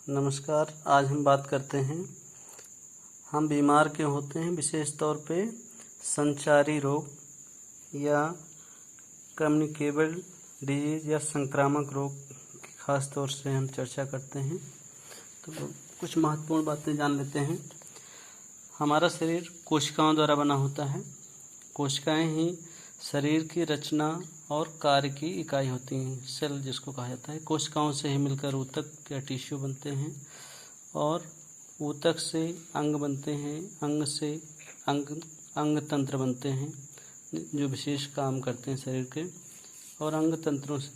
नमस्कार। आज हम बात करते हैं, हम बीमार क्यों होते हैं, विशेष तौर पे संचारी रोग या कम्युनिकेबल डिजीज या संक्रामक रोग की खास तौर से हम चर्चा करते हैं। तो कुछ महत्वपूर्ण बातें जान लेते हैं। हमारा शरीर कोशिकाओं द्वारा बना होता है। कोशिकाएं ही शरीर की रचना और कार्य की इकाई होती हैं। सेल जिसको कहा जाता है। कोशिकाओं से ही मिलकर ऊतक या टिश्यू बनते हैं और ऊतक से अंग बनते हैं, अंग से अंग तंत्र बनते हैं जो विशेष काम करते हैं शरीर के, और अंग तंत्रों से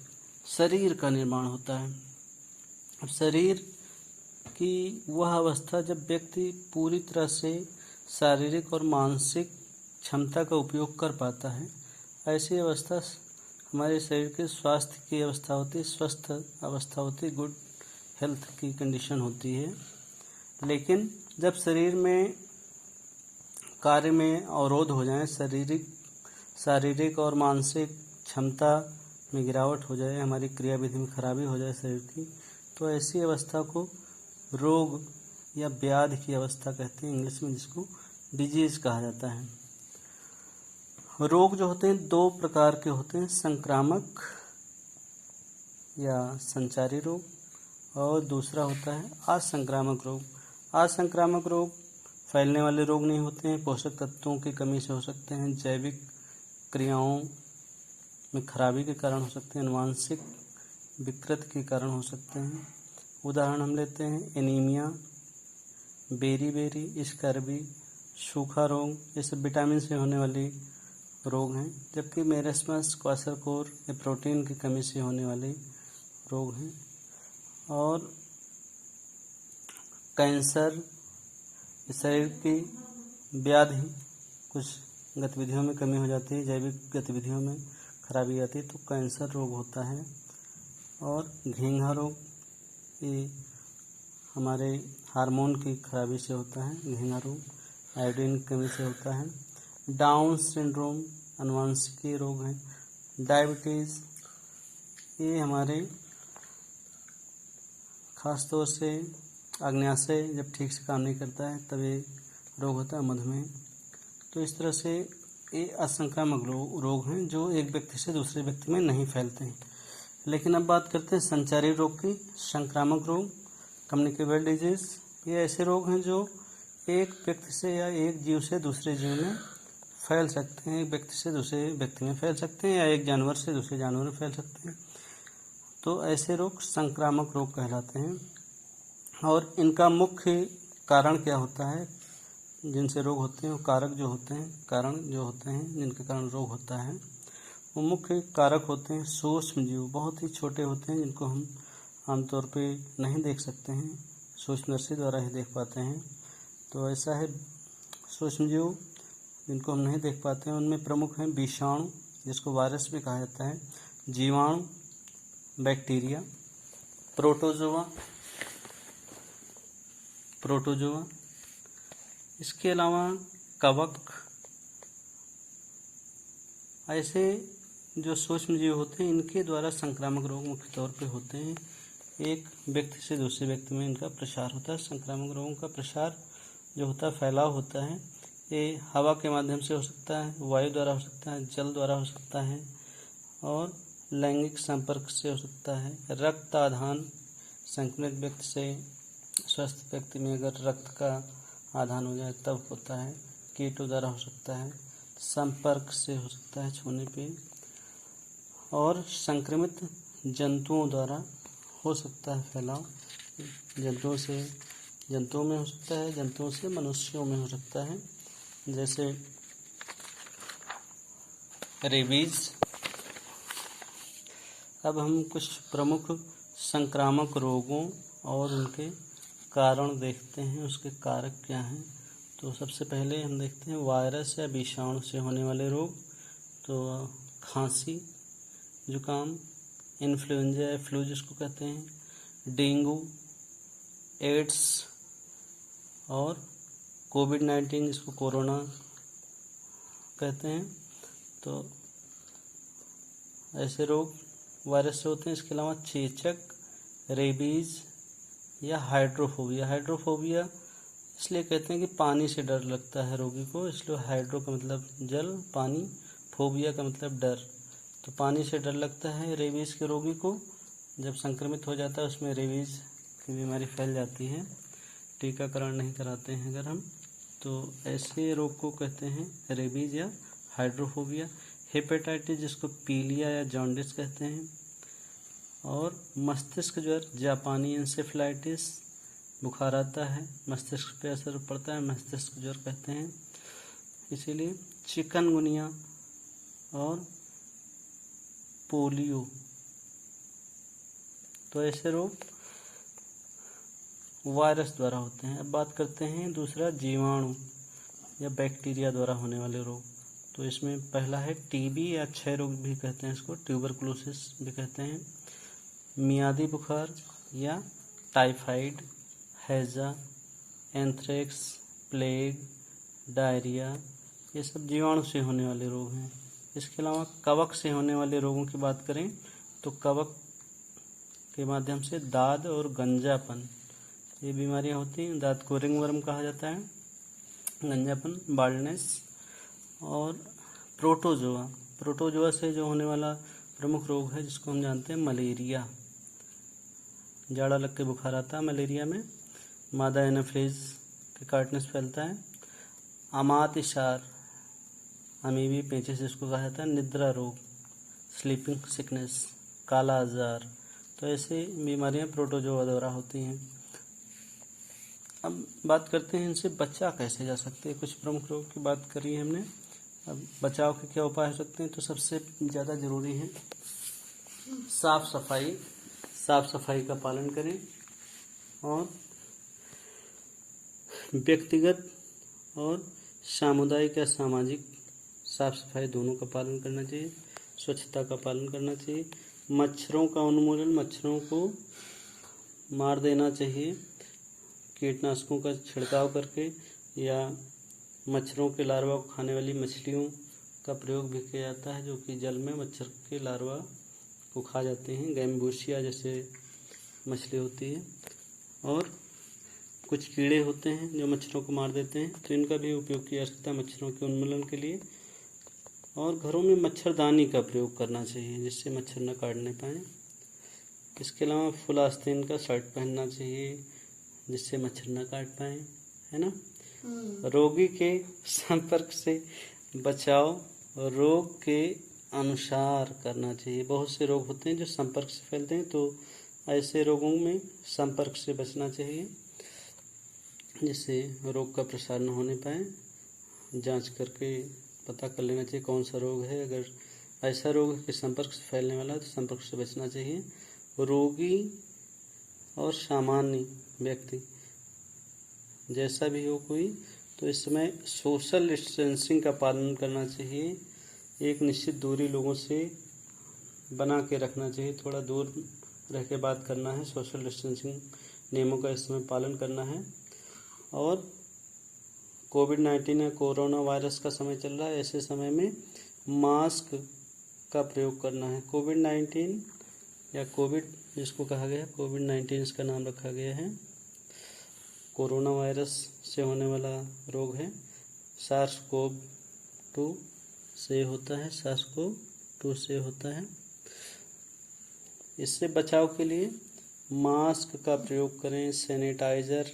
शरीर का निर्माण होता है। अब शरीर की वह अवस्था जब व्यक्ति पूरी तरह से शारीरिक और मानसिक क्षमता का उपयोग कर पाता है, ऐसी अवस्था हमारे शरीर के स्वास्थ्य की अवस्था होती है, स्वस्थ अवस्था होती है, गुड हेल्थ की कंडीशन होती है। लेकिन जब शरीर में कार्य में अवरोध हो जाए, शारीरिक और मानसिक क्षमता में गिरावट हो जाए, हमारी क्रियाविधि में खराबी हो जाए शरीर की, तो ऐसी अवस्था को रोग या व्याधि की अवस्था कहते हैं इंग्लिश में, जिसको डिजीज कहा जाता है। रोग जो होते हैं दो प्रकार के होते हैं, संक्रामक या संचारी रोग, और दूसरा होता है असंक्रामक रोग। असंक्रामक रोग फैलने वाले रोग नहीं होते हैं, पोषक तत्वों की कमी से हो सकते हैं, जैविक क्रियाओं में खराबी के कारण हो सकते हैं, आनुवांशिक विकृति के कारण हो सकते हैं। उदाहरण हम लेते हैं एनीमिया, बेरी, स्कर्वी, सूखा रोग, ये सब विटामिन से होने वाली रोग हैं। जबकि मेरेस्मस, क्वाशरकोर ये प्रोटीन की कमी से होने वाले रोग हैं। और कैंसर, शरीर की व्याधि, कुछ गतिविधियों में कमी हो जाती है, जैविक गतिविधियों में खराबी आती है तो कैंसर रोग होता है। और घेंघा रोग, ये हमारे हार्मोन की खराबी से होता है, घेंघा रोग आयोडीन की कमी से होता है। डाउन सिंड्रोम आनुवांशिक रोग है। डायबिटीज़, ये हमारे खासतौर से अग्न्याशय जब ठीक से काम नहीं करता है तब ये रोग होता है। मधुमेह, तो इस तरह से ये असंक्रामक रोग हैं जो एक व्यक्ति से दूसरे व्यक्ति में नहीं फैलते हैं। लेकिन अब बात करते हैं संचारी रोग की। संक्रामक रोग, कम्युनिकेबल डिजीज, ये ऐसे रोग हैं जो एक व्यक्ति से या एक जीव से दूसरे जीव में फैल सकते हैं, एक व्यक्ति से दूसरे व्यक्ति में फैल सकते हैं, या एक जानवर से दूसरे जानवर में फैल सकते हैं। तो ऐसे रोग संक्रामक रोग कहलाते हैं। और इनका मुख्य कारण क्या होता है, जिनसे रोग होते हैं, वो कारक जो होते हैं, कारण जो होते हैं जिनके कारण रोग होता है, वो मुख्य कारक होते हैं सूक्ष्म जीव, बहुत ही छोटे होते हैं जिनको हम आमतौर पे नहीं देख सकते हैं, सूक्ष्मदर्शी द्वारा ही देख पाते हैं। तो ऐसा है, सूक्ष्म जीव जिनको हम नहीं देख पाते हैं उनमें प्रमुख हैं विषाणु, जिसको वायरस भी कहा जाता है, जीवाणु, बैक्टीरिया, प्रोटोजोआ, इसके अलावा कवक। ऐसे जो सूक्ष्म जीव होते हैं इनके द्वारा संक्रामक रोग मुख्य तौर पे होते हैं। एक व्यक्ति से दूसरे व्यक्ति में इनका प्रसार होता है। संक्रामक रोगों का प्रसार जो होता है, फैलाव होता है, ये हवा के माध्यम से हो सकता है, वायु द्वारा हो सकता है, जल द्वारा हो सकता है, और लैंगिक संपर्क से हो सकता है। रक्त आधान, संक्रमित व्यक्ति से स्वस्थ व्यक्ति में अगर रक्त का आधान हो जाए तब होता है। कीटों द्वारा हो सकता है, संपर्क से हो सकता है, छूने पे, और संक्रमित जंतुओं द्वारा हो सकता है फैलाव। जंतुओं में हो सकता है, जंतुओं से मनुष्यों में हो सकता है, जैसे रेबीज। अब हम कुछ प्रमुख संक्रामक रोगों और उनके कारण देखते हैं, उसके कारक क्या हैं। तो सबसे पहले हम देखते हैं वायरस या विषाणु से होने वाले रोग। तो खांसी, जुकाम, इन्फ्लुएंजा या फ्लू जिसको कहते हैं, डेंगू, एड्स और कोविड-19 जिसको कोरोना कहते हैं। तो ऐसे रोग वायरस से होते हैं। इसके अलावा चेचक, रेबीज, या हाइड्रोफोबिया। हाइड्रोफोबिया इसलिए कहते हैं कि पानी से डर लगता है रोगी को, इसलिए हाइड्रो का मतलब जल, पानी, फोबिया का मतलब डर। तो पानी से डर लगता है रेबीज़ के रोगी को। जब संक्रमित हो जाता है उसमें रेबीज़ की बीमारी फैल जाती है, टीकाकरण नहीं कराते हैं अगर हम, तो ऐसे रोग को कहते हैं रेबीज़ या हाइड्रोफोबिया। हेपेटाइटिस जिसको पीलिया या जॉन्डिस कहते हैं, और मस्तिष्क ज्वर, जापानी एंसेफेलाइटिस, बुखार आता है, मस्तिष्क पे असर पड़ता है, मस्तिष्क ज्वर कहते हैं। इसीलिए चिकनगुनिया और पोलियो, तो ऐसे रोग वायरस द्वारा होते हैं। अब बात करते हैं दूसरा, जीवाणु या बैक्टीरिया द्वारा होने वाले रोग। तो इसमें पहला है टीबी या क्षय रोग भी कहते हैं इसको, ट्यूबरकुलोसिस भी कहते हैं, मियादी बुखार या टाइफाइड, हैजा, एंथ्रेक्स, प्लेग, डायरिया, ये सब जीवाणु से होने वाले रोग हैं। इसके अलावा कवक से होने वाले रोगों की बात करें तो कवक के माध्यम से दाद और गंजापन, ये बीमारियां होती हैं। दाद को रिंगवर्म कहा जाता है, गंजापन बाल्डनेस। और प्रोटोजोआ, प्रोटोजोआ से जो होने वाला प्रमुख रोग है जिसको हम जानते हैं मलेरिया, जाड़ा लग के बुखार आता है मलेरिया में, मादा एनाफिलीज के काटने से फैलता है। अमातिसार, अमीबी पेचिस जिसको कहा जाता है, निद्रा रोग, स्लीपिंग सिकनेस, काला आजार, तो ऐसे बीमारियां प्रोटोजोआ द्वारा होती हैं। अब बात करते हैं इनसे बचा कैसे जा सकते हैं। कुछ प्रमुख रोग की बात करी है हमने, अब बचाव के क्या उपाय हो सकते हैं। तो सबसे ज़्यादा जरूरी है साफ सफाई का पालन करें, और व्यक्तिगत और सामुदायिक या सामाजिक साफ सफाई दोनों का पालन करना चाहिए, स्वच्छता का पालन करना चाहिए। मच्छरों का उन्मूलन, मच्छरों को मार देना चाहिए कीटनाशकों का छिड़काव करके, या मच्छरों के लार्वा को खाने वाली मछलियों का प्रयोग भी किया जाता है जो कि जल में मच्छर के लार्वा को खा जाते हैं, गैम्बूसिया जैसे मछली होती है। और कुछ कीड़े होते हैं जो मच्छरों को मार देते हैं, तो इनका भी उपयोग किया जा सकता है मच्छरों के उन्मूलन के लिए। और घरों में मच्छरदानी का प्रयोग करना चाहिए जिससे मच्छर न काटने पाए। इसके अलावा फुल आस्तीन का शर्ट पहनना चाहिए जिससे मच्छर न काट पाए, है ना। रोगी के संपर्क से बचाव रोग के अनुसार करना चाहिए। बहुत से रोग होते हैं जो संपर्क से फैलते हैं, तो ऐसे रोगों में संपर्क से बचना चाहिए जिससे रोग का प्रसार न होने पाए। जांच करके पता कर लेना चाहिए कौन सा रोग है। अगर ऐसा रोग है कि संपर्क से फैलने वाला है तो संपर्क से बचना चाहिए। रोगी और सामान्य व्यक्ति जैसा भी हो कोई, तो इस समय सोशल डिस्टेंसिंग का पालन करना चाहिए। एक निश्चित दूरी लोगों से बना के रखना चाहिए, थोड़ा दूर रह के बात करना है। सोशल डिस्टेंसिंग नियमों का इस समय पालन करना है। और कोविड-19 या कोरोना वायरस का समय चल रहा है, ऐसे समय में मास्क का प्रयोग करना है। कोविड-19 या कोविड जिसको कहा गया है, कोविड-19 इसका नाम रखा गया है, कोरोना वायरस से होने वाला रोग है। SARS-CoV-2 से होता है, SARS-CoV-2 से होता है। इससे बचाव के लिए मास्क का प्रयोग करें, सैनिटाइज़र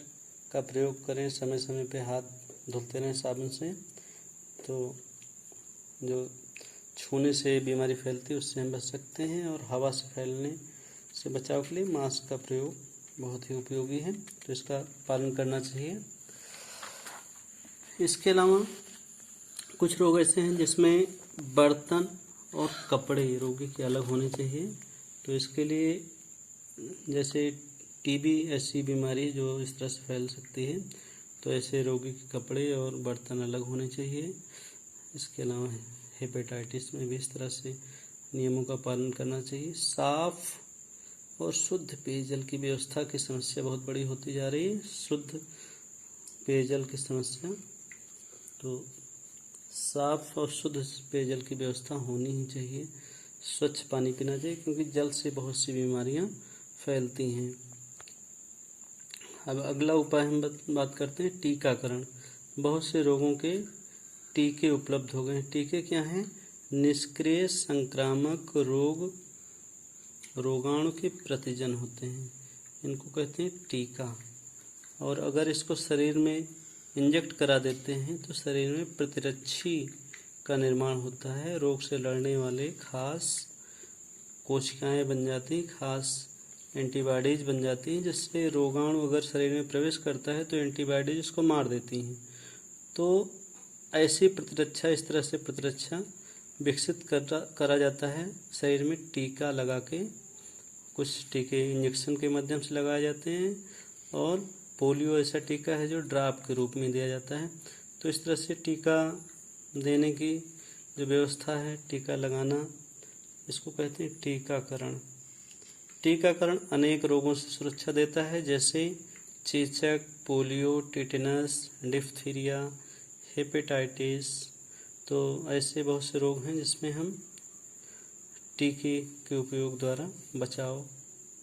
का प्रयोग करें, समय समय पे हाथ धुलते रहें साबुन से। तो जो छूने से बीमारी फैलती है उससे हम बच सकते हैं, और हवा से फैलने से बचाव के लिए मास्क का प्रयोग बहुत ही उपयोगी है, तो इसका पालन करना चाहिए। इसके अलावा कुछ रोग ऐसे हैं जिसमें बर्तन और कपड़े रोगी के अलग होने चाहिए। तो इसके लिए जैसे टीबी ऐसी बीमारी जो इस तरह से फैल सकती है, तो ऐसे रोगी के कपड़े और बर्तन अलग होने चाहिए। इसके अलावा हेपेटाइटिस में भी इस तरह से नियमों का पालन करना चाहिए। साफ और शुद्ध पेयजल की व्यवस्था की समस्या बहुत बड़ी होती जा रही है, शुद्ध पेयजल की समस्या। तो साफ और शुद्ध पेयजल की व्यवस्था होनी ही चाहिए। स्वच्छ पानी पीना चाहिए क्योंकि जल से बहुत सी बीमारियां फैलती हैं। अब अगला उपाय हम बात करते हैं टीकाकरण। बहुत से रोगों के टीके उपलब्ध हो गए हैं। टीके क्या हैं? निष्क्रिय संक्रामक रोगाणु के प्रतिजन होते हैं, इनको कहते हैं टीका। और अगर इसको शरीर में इंजेक्ट करा देते हैं तो शरीर में प्रतिरक्षी का निर्माण होता है। रोग से लड़ने वाले खास कोशिकाएं बन जाती हैं, खास एंटीबॉडीज बन जाती हैं, जिससे रोगाणु अगर शरीर में प्रवेश करता है तो एंटीबॉडीज उसको मार देती हैं। तो ऐसी प्रतिरक्षा, इस तरह से प्रतिरक्षा विकसित करा जाता है शरीर में टीका लगा के। कुछ टीके इंजेक्शन के माध्यम से लगाए जाते हैं और पोलियो ऐसा टीका है जो ड्रॉप के रूप में दिया जाता है। तो इस तरह से टीका देने की जो व्यवस्था है, टीका लगाना, इसको कहते हैं टीकाकरण। टीकाकरण अनेक रोगों से सुरक्षा देता है, जैसे चेचक, पोलियो, टिटेनस, डिप्थीरिया, हेपेटाइटिस। तो ऐसे बहुत से रोग हैं जिसमें हम टीके के उपयोग द्वारा बचाव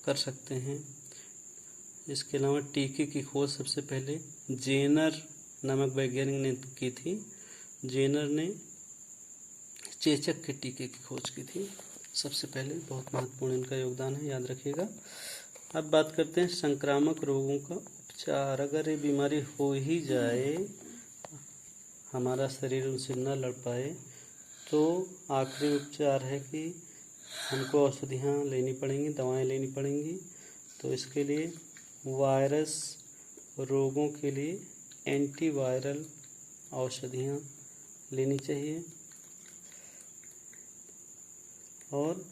कर सकते हैं। इसके अलावा टीके की खोज सबसे पहले जेनर नामक वैज्ञानिक ने की थी। जेनर ने चेचक के टीके की खोज की थी सबसे पहले। बहुत महत्वपूर्ण इनका योगदान है, याद रखिएगा। अब बात करते हैं संक्रामक रोगों का उपचार। अगर ये बीमारी हो ही जाए, हमारा शरीर उनसे न लड़ पाए, तो आखिरी उपचार है कि हमको औषधियाँ लेनी पड़ेंगी, दवाएं लेनी पड़ेंगी। तो इसके लिए वायरस रोगों के लिए एंटीवायरल औषधियाँ लेनी चाहिए और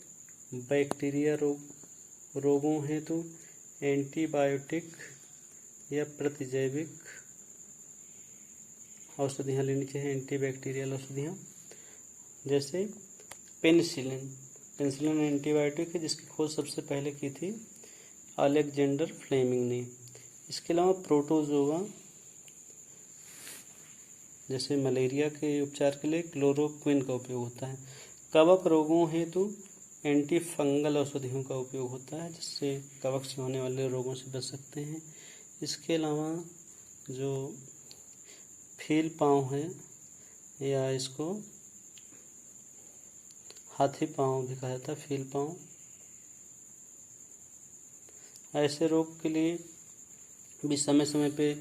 बैक्टीरिया रोगों हेतु एंटीबायोटिक या प्रतिजैविक औषधियाँ लेनी चाहिए, एंटीबैक्टीरियल औषधियाँ। जैसे पेनिसिलिन एंटीबायोटिक है, जिसकी खोज सबसे पहले की थी अलेक्जेंडर फ्लेमिंग ने। इसके अलावा प्रोटोजोआ, जैसे मलेरिया के उपचार के लिए क्लोरोक्विन का उपयोग होता है। कवक रोगों हेतु एंटी फंगल औषधियों का उपयोग होता है, जिससे कवक से होने वाले रोगों से बच सकते हैं। इसके अलावा जो फील पाँव है, या इसको हाथी पाँव भी कहा जाता है, फील पाँव, ऐसे रोग के लिए भी समय समय पे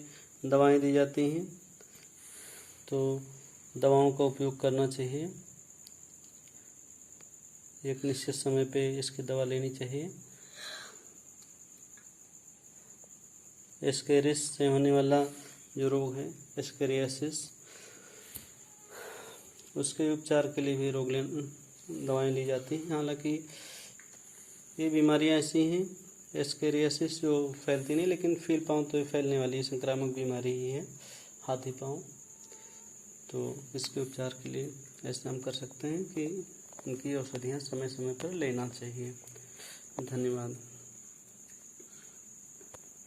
दवाएं दी जाती हैं। तो दवाओं का उपयोग करना चाहिए, एक निश्चित समय पे इसकी दवा लेनी चाहिए। एस्केरिस से होने वाला जो रोग है, एस्केरियासिस, उसके उपचार के लिए भी दवाएं ली जाती हैं। हालांकि ये बीमारियां ऐसी हैं, एस्केरियासिस जो फैलती नहीं, लेकिन फील पाँव तो फैलने वाली संक्रामक बीमारी ही है, हाथी पाँव। तो इसके उपचार के लिए ऐसा हम कर सकते हैं कि उनकी औषधियाँ समय समय पर लेना चाहिए। धन्यवाद।